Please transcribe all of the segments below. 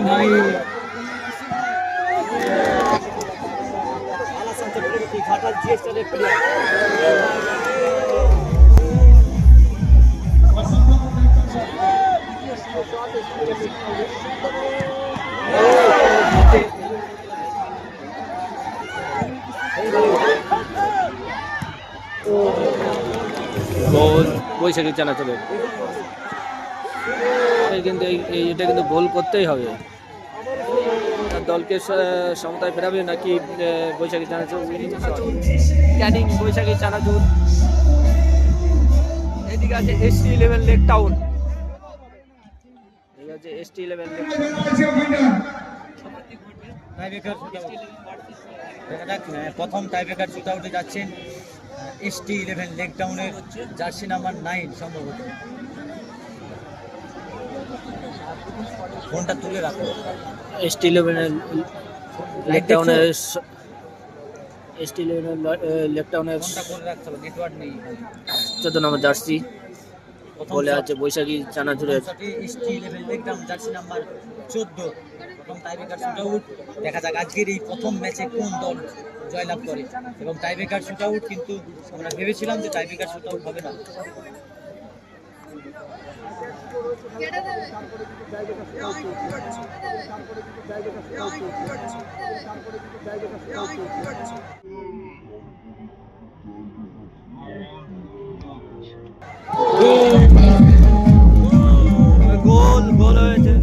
ভাই ঘাটাল জিএসটারের প্লেয়ার গোল বৈশাখী চানাচুরের কিন্তু এটা কিন্তু গোল করতেই হবে। দলকে সমতায় ফেরাবে নাকি বৈশাখী চানাচুর ক্যানিং বৈশাখী চানাচুর। এদিকে আছে ST11 লেক টাউন, ঠিক আছে ST11 লেক প্রথম টাইব্রেকার শুট আউটে যাচ্ছেন ST11 লেক টাউনের জার্সি নাম্বার 9 সম্ভবত। ফোনটা তুলে রাখো। ST11 লেক টাউনের ST11 লেক টাউনের ফোনটা করে রাখতে হবে, নেটওয়ার্ক নেই। 14 নম্বর জার্সি বলে আছে বৈশাখী চানাচুরের। ST11 lake town jersey number 14 প্রথম টাইব্রেকার শুট আউট। দেখা যাক আজকের এই প্রথম ম্যাচে কোন দল জয়লাভ করে। এবং টাইব্রেকার শুট আউট কিন্তু আমরা ভেবেছিলাম যে টাইব্রেকার শুট আউট হবে না। গোল গোল হয়েছে।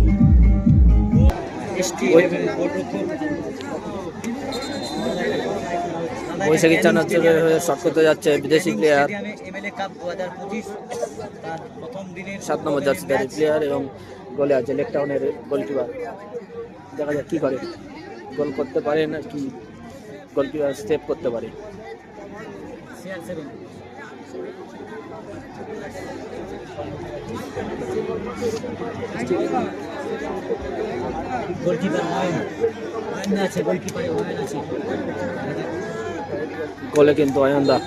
বৈশাখী চানাচুরের হয়ে শট করতে যাচ্ছে বিদেশি প্লেয়ার, 7 নম্বর জার্সিধারী প্লেয়ার এবং গোলে আছে লেক টাউনের গোলকিপার। দেখা যাক কি করে, গোল করতে পারে না কি গোলকিপার সেভ করতে পারে। গোলে কিন্তু অয়নদা।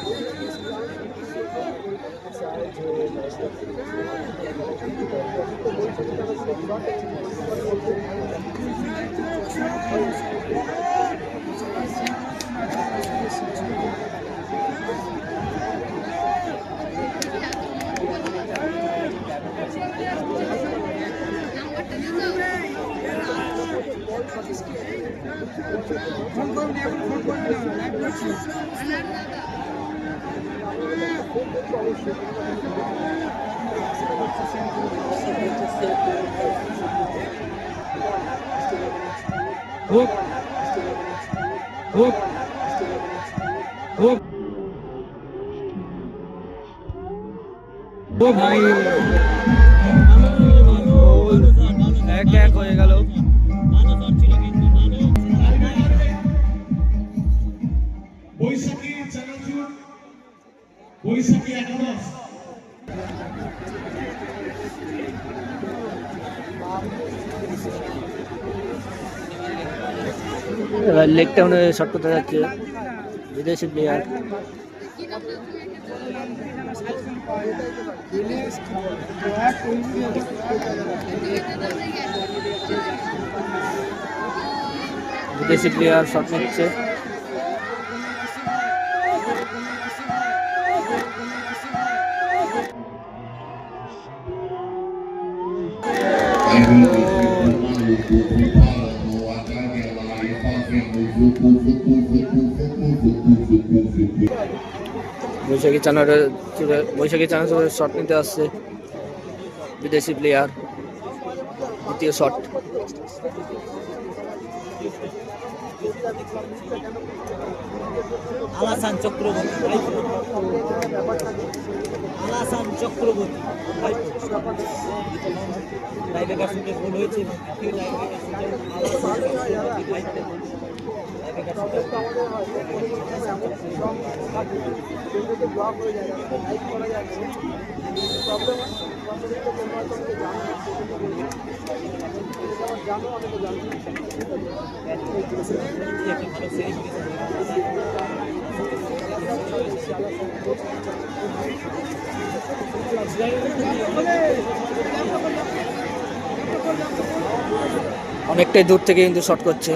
ভাই এক হয়ে গেল। বৈশাখী চানাচুর বৈশাখী একাদশ লেক টাউনে শট করতে যাচ্ছে বিদেশি প্লেয়ার। বিদেশি প্লেয়ার শট নিচ্ছে। বৈশাখী চানাচুরের শট নিতে আসছে বিদেশি প্লেয়ার, দ্বিতীয় শট। আলাসান চক্রবর্তী টাইব্রেকার শুটে গোল হয়েছে এবং দ্বিতীয় টাইব্রেকার অনেকটাই দূর থেকে কিন্তু শট করছে।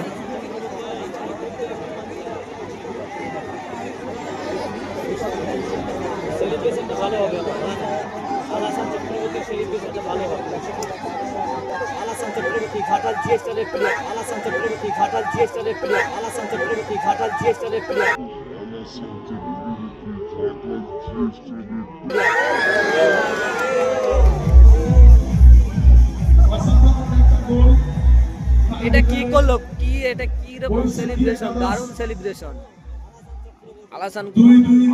সেলিব্রেশনটা ভালো হবে আলাসান চক্রবর্তী সেলিব্রেশনটা ভালো হবে আলাসান চক্রবর্তী ঘাটাল জিএসটারের প্লেয়ার আলাসান চক্রবর্তী ঘাটাল জিএসটারের প্লেয়ার আলাসান চক্রবর্তী ঘাটাল জিএসটারের প্লেয়ার এটা কি করলো, কি এটা কি রকম সেলিব্রেশন, দারুণ সেলিব্রেশন।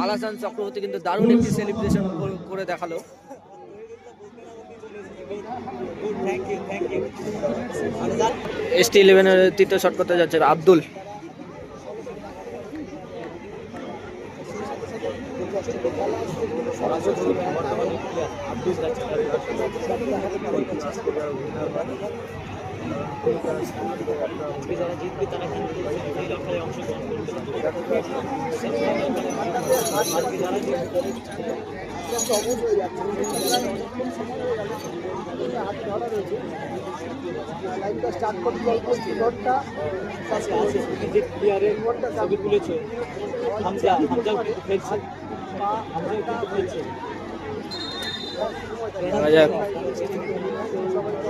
আলাসান চক্রবর্তী কিন্তু দারুণ একটি সেলিব্রেশন করে দেখালো। ST11 তৃতীয় শট করতে যাচ্ছে আব্দুল। যারা জিতবে তারা কিন্তু এই লক্ষ্যে অংশগ্রহণ করবে।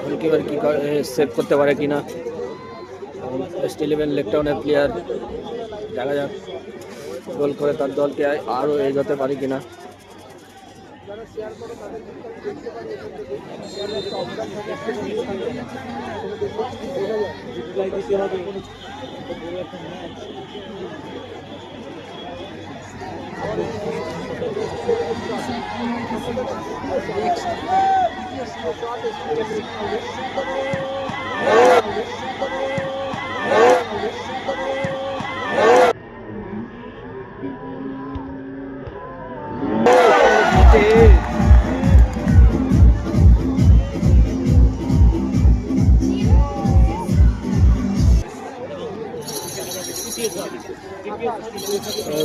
গোলকিপার কি সেভ করতে পারে কিনা। ST11 লেকটাউনের প্লেয়ার, দেখা যাক গোল করে তার দলকে আরো এগোতে পারে কিনা।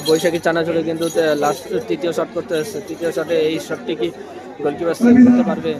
বৈশাখী চানাচুরে কিন্তু লাস্ট তৃতীয় শট করতে আসছে। তৃতীয় শটে এই শটটি কি গোলকিপার সেভ করতে পারবে?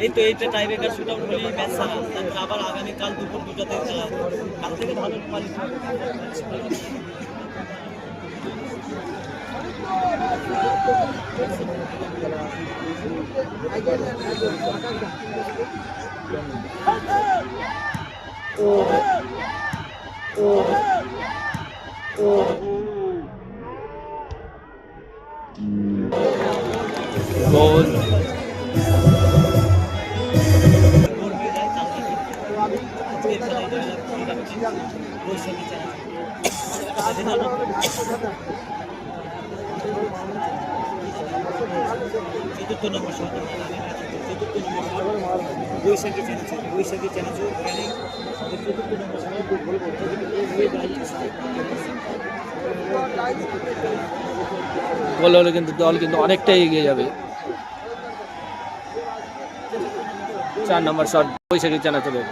এই তো এইটা টাইব্রেকার শুট আউট হলেই ম্যাচ সারা। তারপরে আবার আগামীকাল দুপুর 2টাতে কাল থেকে ভালো গোল চতুর্থ নম্বর বৈশাখী চ্যানেল এখানে চতুর্থ নম্বর গোল হলে কিন্তু দল কিন্তু অনেকটাই এগিয়ে যাবে। 4 নম্বর শট বৈশাখী চানাচুরের।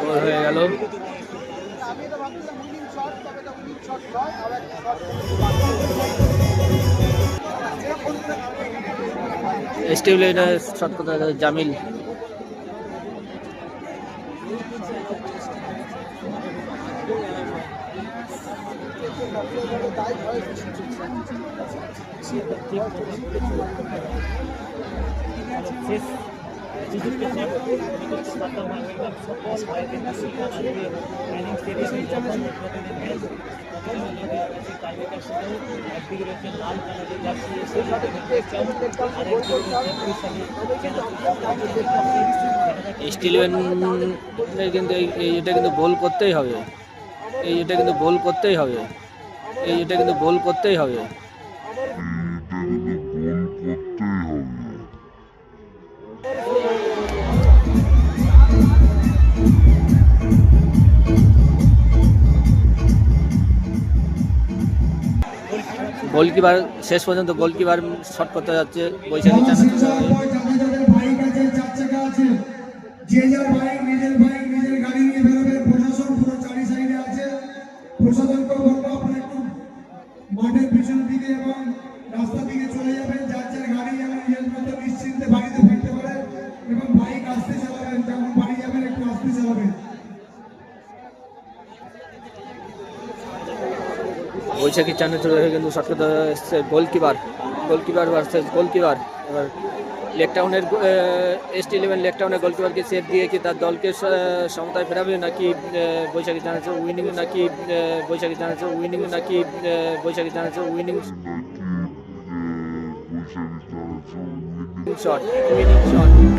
গোল হয়ে গেল। ST11 শট করতে জামিল। স্টিল কিন্তু এটা কিন্তু গোল করতেই হবে, এটা কিন্তু গোল করতেই হবে, এটা কিন্তু গোল করতেই হবে। গোলকিপার শেষ পর্যন্ত গোলকিপার শট করতে যাচ্ছে বৈশাখী চানাচুর। যাদের বাইক আছে, চার চাকা আছে, যে যার বাইক নিজের গাড়ি নিয়ে বেরোবে। প্রশাসন পুরো চারি সাইডে আছে। প্রশাসনকে বলবো আপনারা একটু মাঠের পিছন দিকে এবং রাস্তার দিকে চলে যাবেন। যার যার গাড়ি যেন নিজের মতো নিশ্চিন্তে বাড়িতে ফিরতে পারে এবং বাইক আস্তে চালাবেন। যখন বাড়ি যাবেন একটু আস্তে চালাবেন। বৈশাখী চানাচুর কিন্তু শট করতে এসছে গোলকিপার ভার্সেস গোলকিপার। এবার লেকটাউনের ST11 লেকটাউনের গোলকিপারকে সেভ দিয়ে কি তার দলকে সমতায় ফেরাবে, নাকি বৈশাখী চানাচুর উইনিং, নাকি বৈশাখী চানাচুর উইনিং, নাকি বৈশাখী চানাচুর উইনিং শট, উইনিং শট।